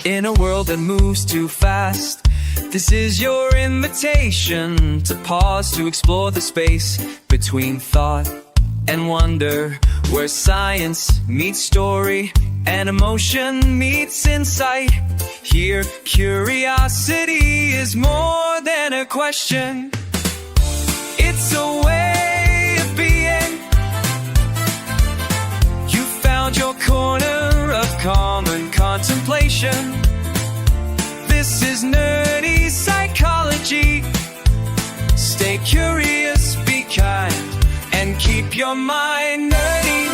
In a world that moves too fast, this is your invitation to pause, to explore the space between thought and wonder, where science meets story and emotion meets insight. Here, curiosity is more than a question. It's a way of being. You found your corner of calm and contemplation. This is nerdy psychology. Stay curious, be kind, and keep your mind nerdy.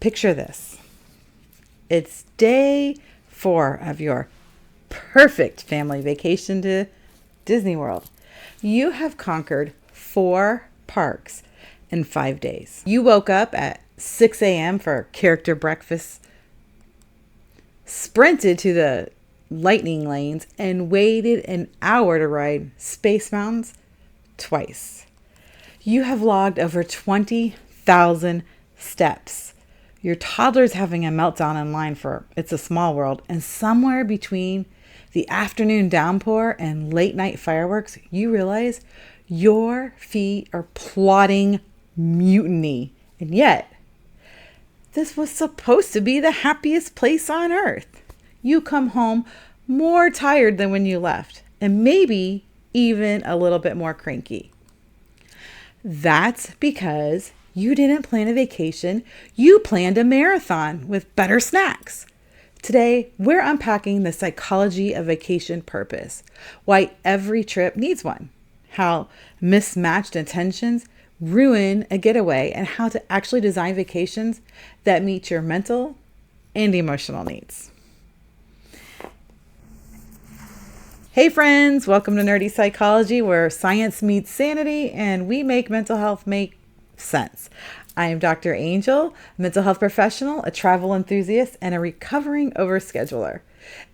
Picture this. It's day 4 of your perfect family vacation to Disney World. You have conquered 4 parks in 5 days. You woke up at 6 a.m. for character breakfast, sprinted to the lightning lanes, and waited an hour to ride Space Mountains twice. You have logged over 20,000 steps. Your toddler's having a meltdown in line for It's a Small World, and somewhere between the afternoon downpour and late night fireworks, you realize your feet are plotting mutiny. And yet, this was supposed to be the happiest place on earth. You come home more tired than when you left, and maybe even a little bit more cranky. That's because you didn't plan a vacation. You planned a marathon with better snacks. Today, we're unpacking the psychology of vacation purpose, why every trip needs one, how mismatched intentions ruin a getaway, and how to actually design vacations that meet your mental and emotional needs. Hey friends, welcome to Nerdy Psychology, where science meets sanity and we make mental health make sense. I am Dr. Angel, a mental health professional, a travel enthusiast, and a recovering overscheduler.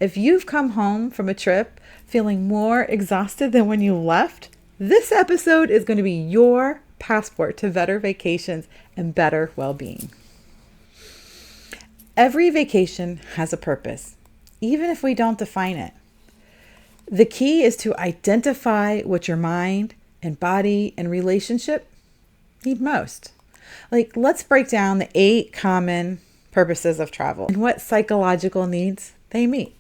If you've come home from a trip feeling more exhausted than when you left, this episode is going to be your passport to better vacations and better well-being. Every vacation has a purpose, even if we don't define it. The key is to identify what your mind and body and relationship need most. Let's break down the 8 common purposes of travel and what psychological needs they meet.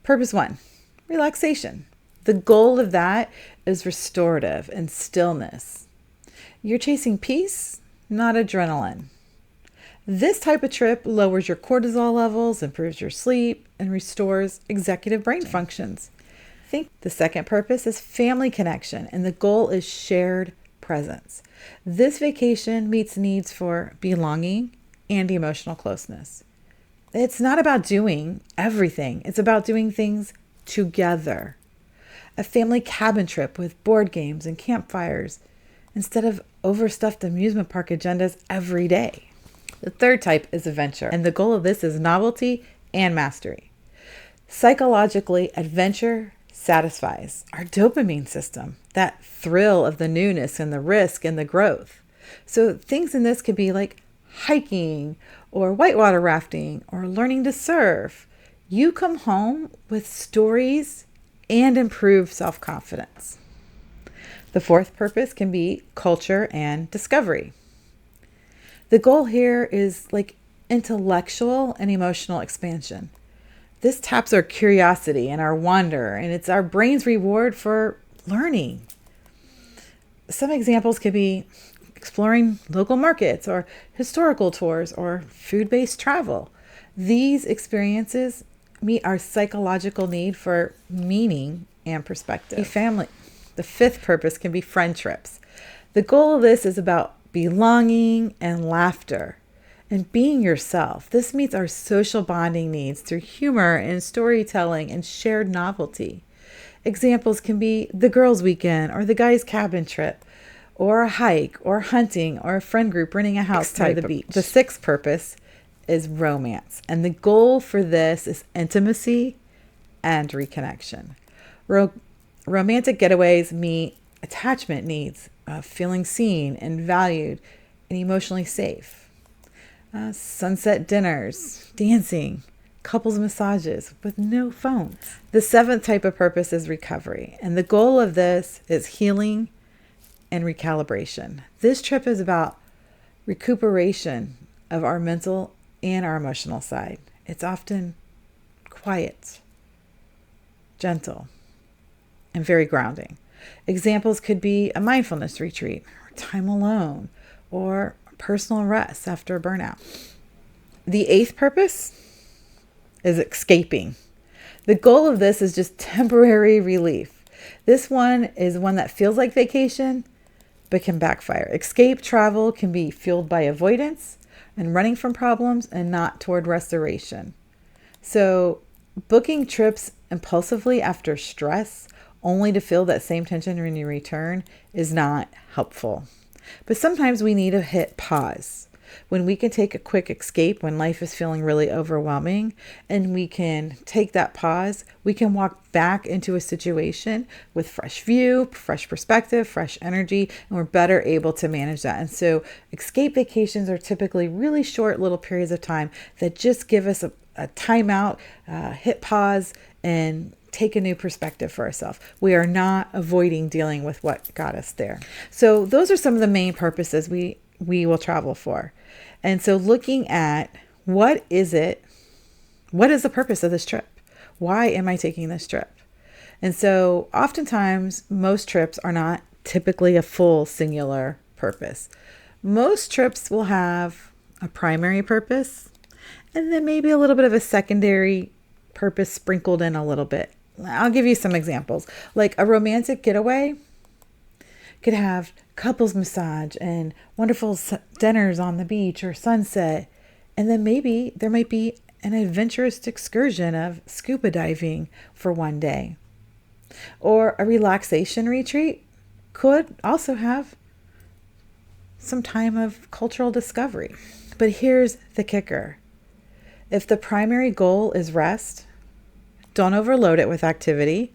Purpose 1, relaxation. The goal of that is restorative and stillness. You're chasing peace, not adrenaline. This type of trip lowers your cortisol levels, improves your sleep, and restores executive brain functions. The second purpose is family connection, and the goal is shared presence. This vacation meets needs for belonging and emotional closeness. It's not about doing everything. It's about doing things together. A family cabin trip with board games and campfires instead of overstuffed amusement park agendas every day. The third type is adventure, and the goal of this is novelty and mastery. Psychologically, adventure satisfies our dopamine system, that thrill of the newness and the risk and the growth. So things in this could be like hiking or whitewater rafting or learning to surf. You come home with stories and improved self-confidence. The fourth purpose can be culture and discovery. The goal here is intellectual and emotional expansion. This taps our curiosity and our wonder, and it's our brain's reward for learning. Some examples could be exploring local markets or historical tours or food-based travel. These experiences meet our psychological need for meaning and perspective. The fifth purpose can be friend trips. The goal of this is about belonging and laughter and being yourself. This meets our social bonding needs through humor and storytelling and shared novelty. Examples can be the girls' weekend or the guys' cabin trip, or a hike or hunting or a friend group renting a house by the beach. The sixth purpose is romance, and the goal for this is intimacy and reconnection. Romantic getaways meet attachment needs of feeling seen and valued and emotionally safe. sunset dinners, dancing, couples massages with no phones. The seventh type of purpose is recovery. And the goal of this is healing and recalibration. This trip is about recuperation of our mental and our emotional side. It's often quiet, gentle, and very grounding. Examples could be a mindfulness retreat, or time alone, or personal rest after a burnout. The eighth purpose is escaping. The goal of this is just temporary relief. This one is one that feels like vacation, but can backfire. Escape travel can be fueled by avoidance and running from problems and not toward restoration. So booking trips impulsively after stress only to feel that same tension when you return is not helpful. But sometimes we need to hit pause when we can take a quick escape when life is feeling really overwhelming, and we can take that pause. We can walk back into a situation with fresh view, fresh perspective, fresh energy, and we're better able to manage that. And so escape vacations are typically really short little periods of time that just give us a timeout, hit pause, and take a new perspective for ourselves. We are not avoiding dealing with what got us there. So those are some of the main purposes we will travel for. And so looking at what is the purpose of this trip? Why am I taking this trip? And so oftentimes most trips are not typically a full singular purpose. Most trips will have a primary purpose and then maybe a little bit of a secondary purpose sprinkled in a little bit. I'll give you some examples. Like a romantic getaway could have couples massage and wonderful dinners on the beach or sunset. And then maybe there might be an adventurous excursion of scuba diving for one day. Or a relaxation retreat could also have some time of cultural discovery. But here's the kicker. If the primary goal is rest, don't overload it with activity.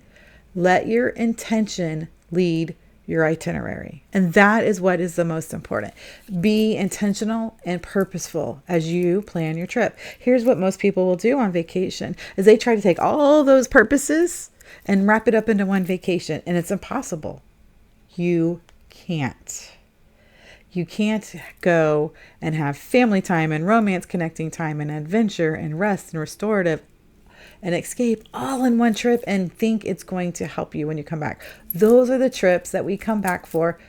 Let your intention lead your itinerary. And that is what is the most important. Be intentional and purposeful as you plan your trip. Here's what most people will do on vacation is they try to take all those purposes and wrap it up into one vacation. And it's impossible. You can't. You can't go and have family time and romance connecting time and adventure and rest and restorative and escape all in one trip and think it's going to help you when you come back. Those are the trips that we come back for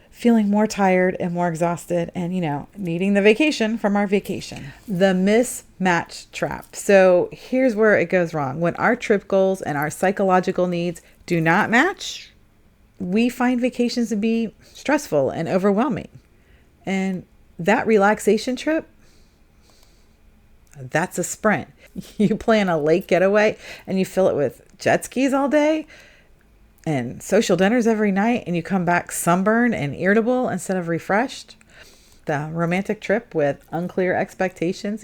feeling more tired and more exhausted and, needing the vacation from our vacation. The mismatch trap. So here's where it goes wrong. When our trip goals and our psychological needs do not match, we find vacations to be stressful and overwhelming. And that relaxation trip, that's a sprint. You plan a lake getaway and you fill it with jet skis all day and social dinners every night, and you come back sunburned and irritable instead of refreshed. The romantic trip with unclear expectations.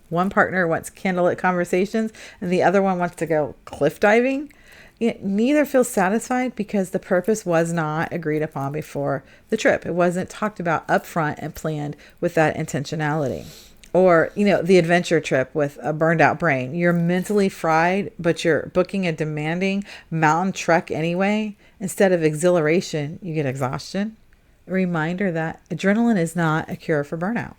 One partner wants candlelit conversations and the other one wants to go cliff diving. Neither feels satisfied because the purpose was not agreed upon before the trip. It wasn't talked about upfront and planned with that intentionality. Or, the adventure trip with a burned out brain. You're mentally fried, but you're booking a demanding mountain trek anyway. Instead of exhilaration, you get exhaustion. A reminder that adrenaline is not a cure for burnout.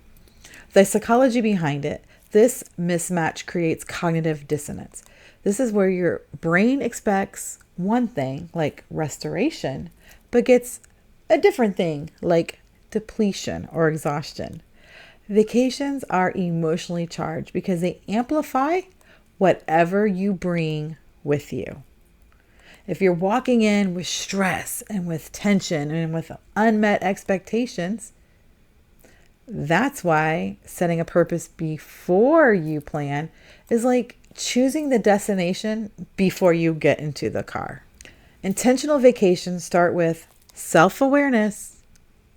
The psychology behind it, this mismatch creates cognitive dissonance. This is where your brain expects one thing, like restoration, but gets a different thing, like depletion or exhaustion. Vacations are emotionally charged because they amplify whatever you bring with you. If you're walking in with stress and with tension and with unmet expectations, that's why setting a purpose before you plan is like choosing the destination before you get into the car. Intentional vacations start with self-awareness,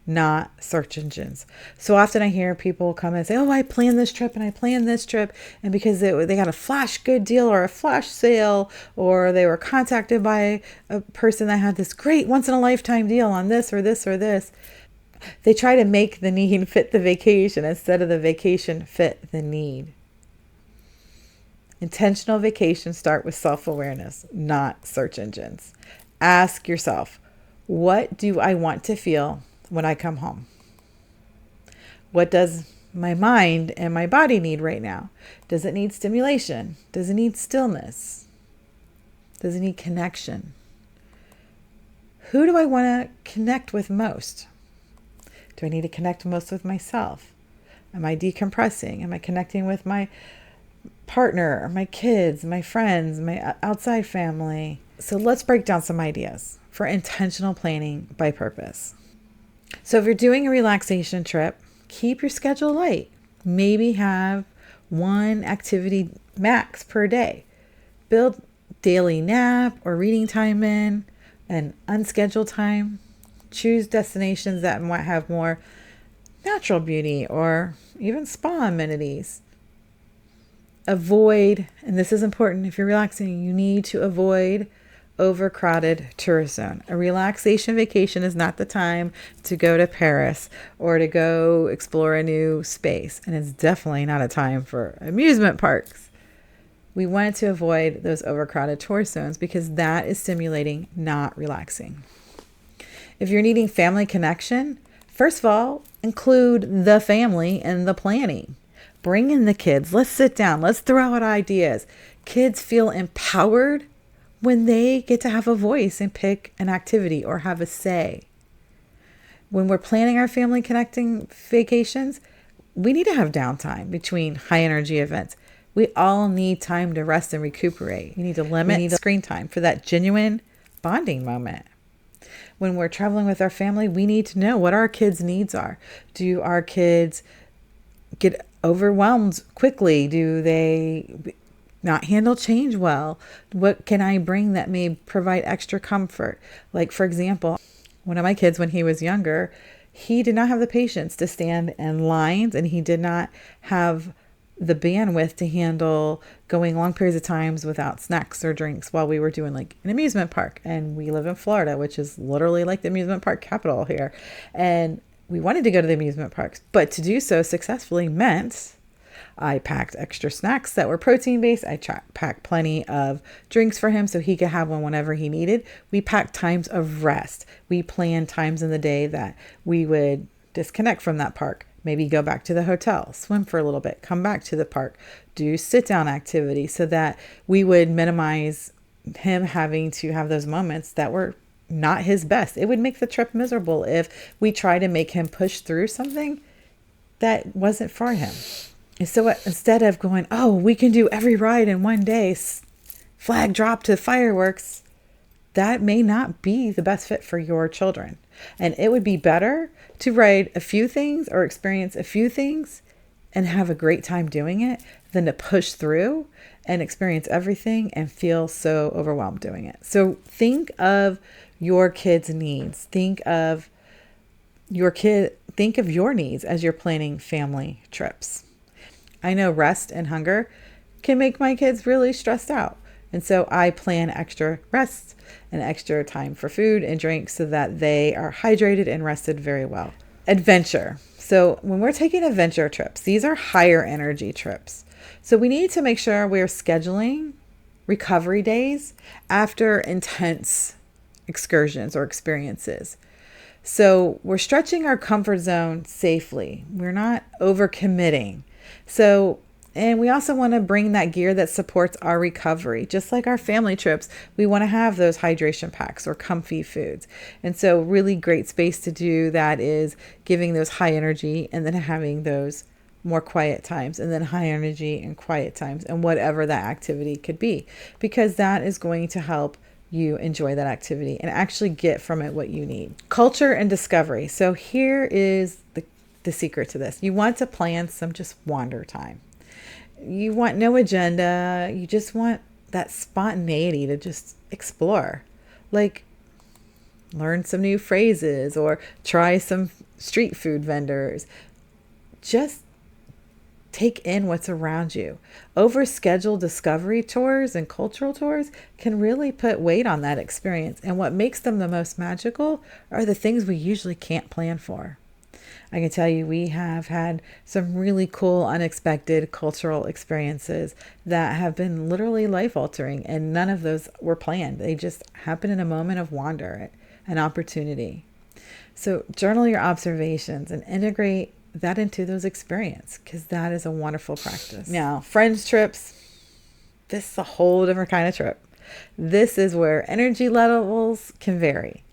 not search engines. So often I hear people come and say, I planned this trip and I planned this trip. And because they got a flash good deal or a flash sale, or they were contacted by a person that had this great once in a lifetime deal on this or this or this. They try to make the need fit the vacation instead of the vacation fit the need. Intentional vacations start with self-awareness, not search engines. Ask yourself, what do I want to feel when I come home? What does my mind and my body need right now? Does it need stimulation? Does it need stillness? Does it need connection? Who do I want to connect with most? Do I need to connect most with myself? Am I decompressing? Am I connecting with my partner, my kids, my friends, my outside family? So let's break down some ideas for intentional planning by purpose. So if you're doing a relaxation trip, keep your schedule light. Maybe have one activity max per day. Build daily nap or reading time in and unscheduled time. Choose destinations that might have more natural beauty or even spa amenities. Avoid, and this is important, if you're relaxing, you need to avoid overcrowded tourist zone. A relaxation vacation is not the time to go to Paris or to go explore a new space. And it's definitely not a time for amusement parks. We want to avoid those overcrowded tourist zones because that is stimulating, not relaxing. If you're needing family connection, first of all, include the family in the planning. Bring in the kids. Let's sit down. Let's throw out ideas. Kids feel empowered when they get to have a voice and pick an activity or have a say. When we're planning our family connecting vacations, we need to have downtime between high energy events. We all need time to rest and recuperate. We need to limit screen time for that genuine bonding moment. When we're traveling with our family, we need to know what our kids' needs are. Do our kids get overwhelmed quickly? Do they not handle change well? What can I bring that may provide extra comfort? Like, for example, one of my kids, when he was younger, he did not have the patience to stand in lines, and he did not have the bandwidth to handle going long periods of times without snacks or drinks while we were doing like an amusement park. And we live in Florida, which is literally like the amusement park capital here. And we wanted to go to the amusement parks, but to do so successfully meant I packed extra snacks that were protein based. I packed plenty of drinks for him so he could have one whenever he needed. We packed times of rest. We planned times in the day that we would disconnect from that park. Maybe go back to the hotel, swim for a little bit, come back to the park, do sit down activity so that we would minimize him having to have those moments that were not his best. It would make the trip miserable if we try to make him push through something that wasn't for him. And so instead of going, oh, we can do every ride in one day, flag drop to fireworks, that may not be the best fit for your children. And it would be better to ride a few things or experience a few things and have a great time doing it than to push through and experience everything and feel so overwhelmed doing it. So think of your kids' needs. Think of your needs as you're planning family trips. I know rest and hunger can make my kids really stressed out. And so I plan extra rest and extra time for food and drink so that they are hydrated and rested very well. Adventure. So when we're taking adventure trips, these are higher energy trips. So we need to make sure we're scheduling recovery days after intense excursions or experiences. So we're stretching our comfort zone safely. We're not overcommitting. And we also want to bring that gear that supports our recovery. Just like our family trips, we want to have those hydration packs or comfy foods. And so really great space to do that is giving those high energy and then having those more quiet times and then high energy and quiet times and whatever that activity could be, because that is going to help you enjoy that activity and actually get from it what you need. Culture and discovery. So here is the secret to this. You want to plan some just wander time. You want no agenda. You just want that spontaneity to just explore. Like learn some new phrases or try some street food vendors. Just take in what's around you. Overscheduled discovery tours and cultural tours can really put weight on that experience. And what makes them the most magical are the things we usually can't plan for. I can tell you we have had some really cool, unexpected cultural experiences that have been literally life altering, and none of those were planned. They just happened in a moment of wonder, an opportunity. So journal your observations and integrate that into those experiences, because that is a wonderful practice. Now, friends trips, this is a whole different kind of trip. This is where energy levels can vary.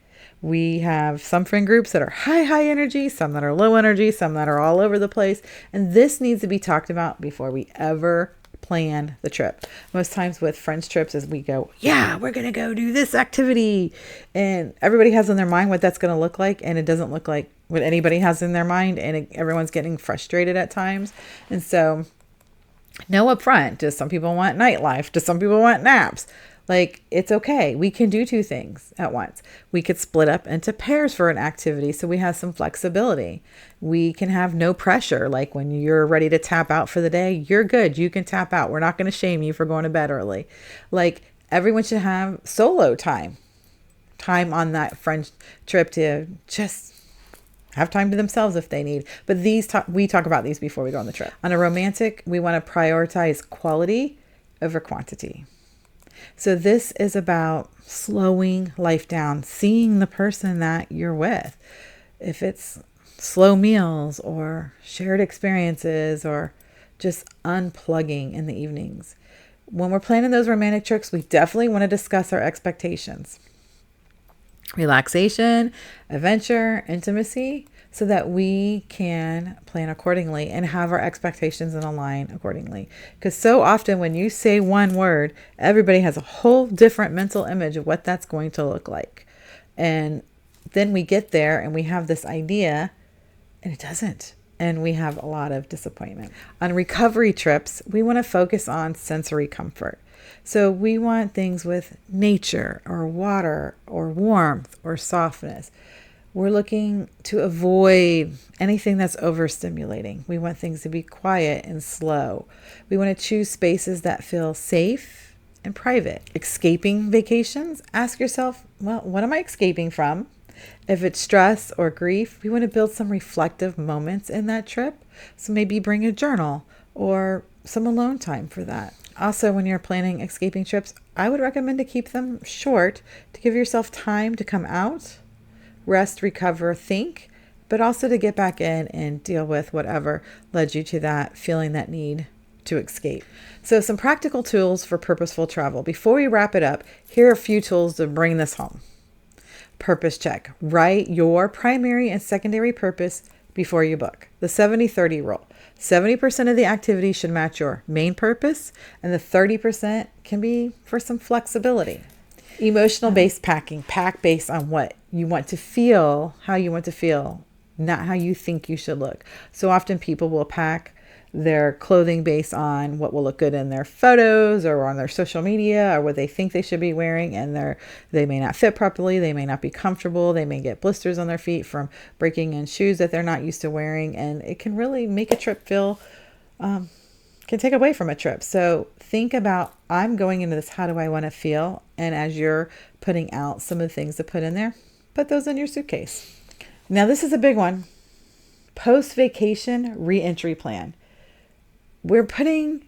We have some friend groups that are high energy, some that are low energy, some that are all over the place. And this needs to be talked about before we ever plan the trip. Most times with friends trips is we go, yeah, we're going to go do this activity. And everybody has in their mind what that's going to look like. And it doesn't look like what anybody has in their mind. And everyone's getting frustrated at times. And so know upfront, does some people want nightlife? Do some people want naps? Like, it's okay. We can do two things at once. We could split up into pairs for an activity so we have some flexibility. We can have no pressure. Like when you're ready to tap out for the day, you're good. You can tap out. We're not going to shame you for going to bed early. Like, everyone should have solo time on that friend trip to just have time to themselves if they need. But we talk about these before we go on the trip. On a romantic, we want to prioritize quality over quantity. So this is about slowing life down, seeing the person that you're with. If it's slow meals or shared experiences or just unplugging in the evenings. When we're planning those romantic trips, we definitely want to discuss our expectations. Relaxation, adventure, intimacy, so that we can plan accordingly and have our expectations in a line accordingly. Because so often when you say one word, everybody has a whole different mental image of what that's going to look like. And then we get there and we have this idea and it doesn't. And we have a lot of disappointment. On recovery trips, we want to focus on sensory comfort. So we want things with nature or water or warmth or softness. We're looking to avoid anything that's overstimulating. We want things to be quiet and slow. We want to choose spaces that feel safe and private. Escaping vacations, ask yourself, well, what am I escaping from? If it's stress or grief, we want to build some reflective moments in that trip. So maybe bring a journal or some alone time for that. Also, when you're planning escaping trips, I would recommend to keep them short to give yourself time to come out, rest, recover, think, but also to get back in and deal with whatever led you to that feeling, that need to escape. So some practical tools for purposeful travel. Before we wrap it up, here are a few tools to bring this home. Purpose check. Write your primary and secondary purpose before you book. The 70-30 rule. 70% of the activity should match your main purpose, and the 30% can be for some flexibility. Emotional based packing. Pack based on what you want to feel, how you want to feel, not how you think you should look. So often people will pack their clothing based on what will look good in their photos or on their social media or what they think they should be wearing, and they may not fit properly, they may not be comfortable, they may get blisters on their feet from breaking in shoes that they're not used to wearing, and it can really make a trip feel can take away from a trip. So think about, I'm going into this, how do I want to feel? And as you're putting out some of the things to put in there, put those in your suitcase. Now this is a big one. Post-vacation re-entry plan. We're planning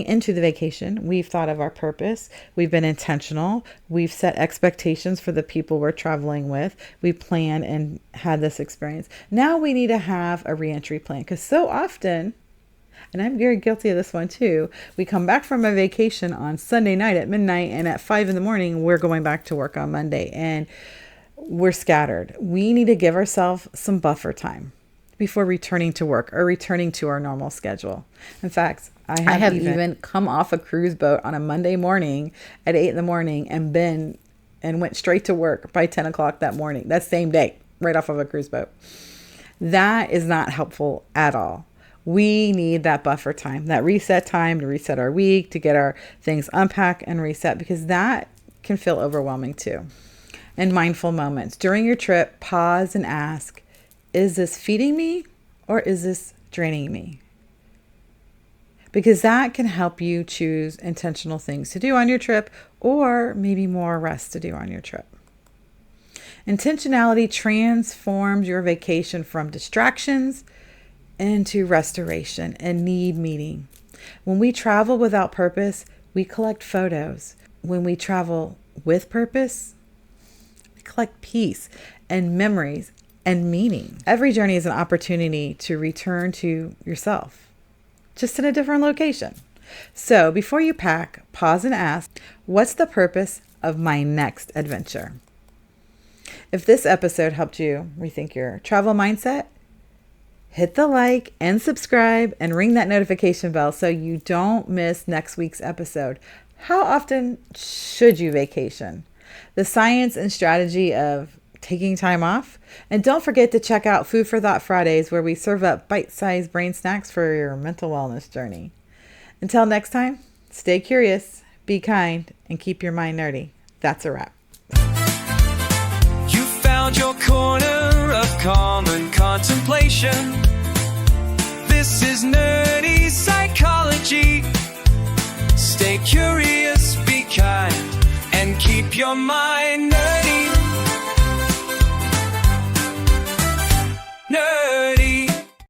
into the vacation. We've thought of our purpose. We've been intentional. We've set expectations for the people we're traveling with. We planned and had this experience. Now we need to have a re-entry plan, because so often, and I'm very guilty of this one too, we come back from a vacation on Sunday night at midnight, and at 5 a.m, we're going back to work on Monday, and we're scattered. We need to give ourselves some buffer time before returning to work or returning to our normal schedule. In fact, I have even come off a cruise boat on a Monday morning at 8 a.m. and went straight to work by 10 o'clock that morning, that same day, right off of a cruise boat. That is not helpful at all. We need that buffer time, that reset time to reset our week, to get our things unpacked and reset, because that can feel overwhelming too. And mindful moments. During your trip, pause and ask, is this feeding me or is this draining me? Because that can help you choose intentional things to do on your trip, or maybe more rest to do on your trip. Intentionality transforms your vacation from distractions into restoration and need meeting. When we travel without purpose, we collect photos. When we travel with purpose, we collect peace and memories and meaning. Every journey is an opportunity to return to yourself, just in a different location. So before you pack, pause and ask, what's the purpose of my next adventure? If this episode helped you rethink your travel mindset, hit the like and subscribe and ring that notification bell so you don't miss next week's episode. How often should you vacation? The science and strategy of taking time off. And don't forget to check out Food for Thought Fridays, where we serve up bite-sized brain snacks for your mental wellness journey. Until next time, stay curious, be kind, and keep your mind nerdy. That's a wrap. You found your corner of calm and contemplation. This is nerdy psychology. Stay curious, be kind, and keep your mind nerdy.